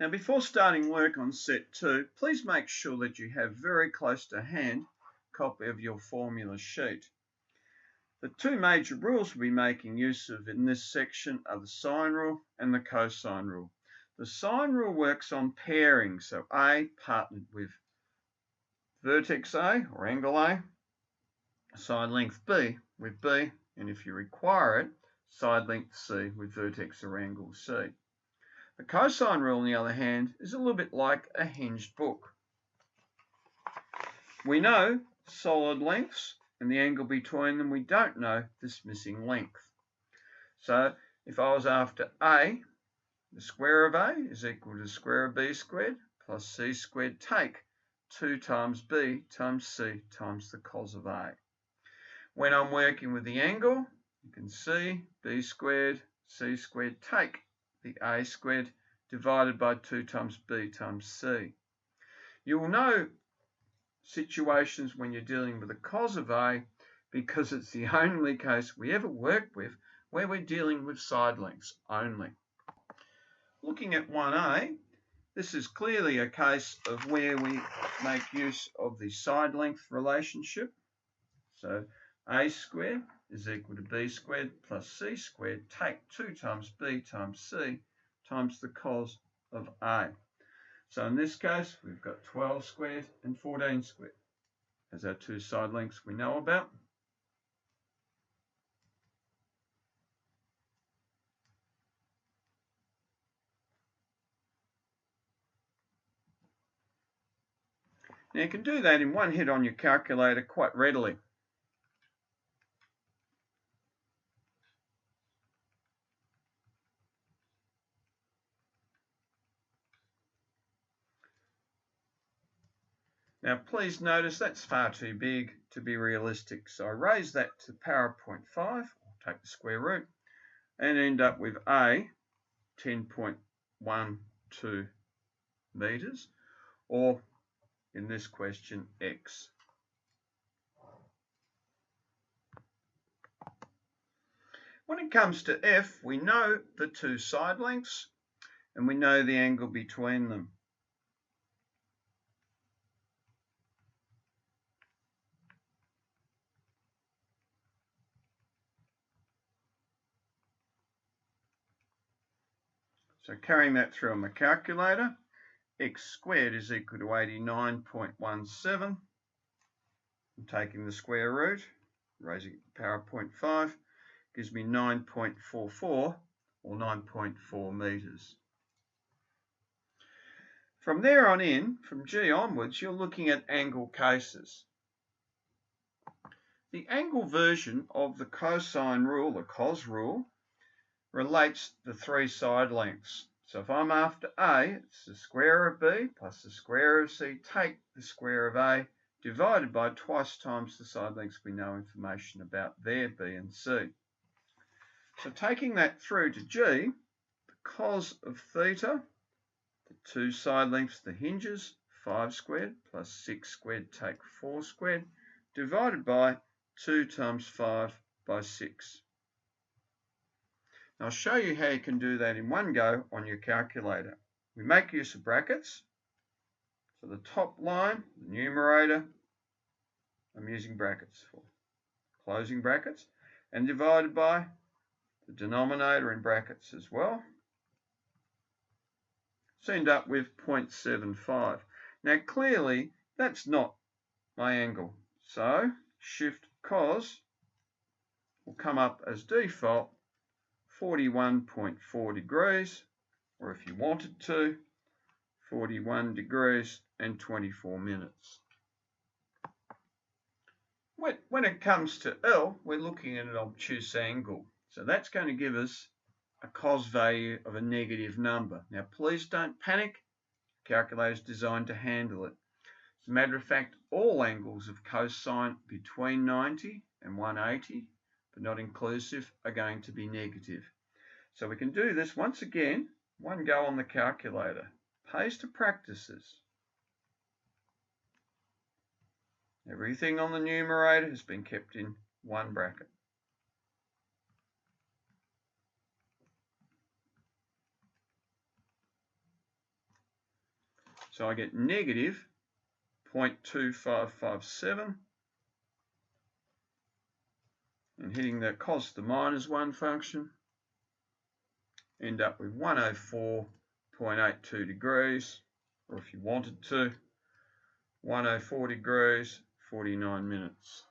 Now, before starting work on set 2, please make sure that you have very close to hand a copy of your formula sheet. The two major rules we'll be making use of in this section are the sine rule and the cosine rule. The sine rule works on pairing, so A partnered with vertex A or angle A, side length B with B, and if you require it, side length C with vertex or angle C. The cosine rule, on the other hand, is a little bit like a hinged book. We know solid lengths and the angle between them. We don't know this missing length. So if I was after A, the square of A is equal to the square of B squared plus C squared. Take 2 times B times C times the cos of A. When I'm working with the angle, you can see B squared, C squared, take the A squared divided by 2 times B times C. You will know situations when you're dealing with the cos of A because it's the only case we ever work with where we're dealing with side lengths only. Looking at 1A, this is clearly a case of where we make use of the side length relationship. So A squared is equal to B squared plus C squared. Take 2 times B times C times the cos of A. So in this case, we've got 12 squared and 14 squared as our two side lengths we know about. Now you can do that in one hit on your calculator quite readily. Now please notice that's far too big to be realistic, so I raise that to the power of 0.5, or take the square root, and end up with A 10.12 meters, or in this question, X. When it comes to F, we know the two side lengths and we know the angle between them. So carrying that through on my calculator, X squared is equal to 89.17. I'm taking the square root, raising it to the power of 0.5, gives me 9.44 or 9.4 meters. From there on in, from G onwards, you're looking at angle cases. The angle version of the cosine rule, the cos rule, relates the three side lengths. So if I'm after A, it's the square of B plus the square of C, take the square of A, divided by twice times the side lengths we know information about there, B and C. So taking that through to G, the cos of theta, the two side lengths, the hinges, 5 squared plus 6 squared, take 4 squared, divided by 2 times 5 by 6. Now I'll show you how you can do that in one go on your calculator. We make use of brackets. So the top line, the numerator, I'm using brackets for, closing brackets, and divided by the denominator in brackets as well. So end up with 0.75. Now clearly that's not my angle. So shift cos will come up as default 41.4 degrees, or if you wanted to, 41 degrees and 24 minutes. When it comes to L, we're looking at an obtuse angle. So that's going to give us a cos value of a negative number. Now please don't panic. The calculator is designed to handle it. As a matter of fact, all angles of cosine between 90 and 180, but not inclusive, are going to be negative. So we can do this once again, one go on the calculator. Pays to practice this. Everything on the numerator has been kept in one bracket. So I get negative 0.2557, and hitting the cos to the minus 1 function, end up with 104.82 degrees, or if you wanted to, 104 degrees, 49 minutes.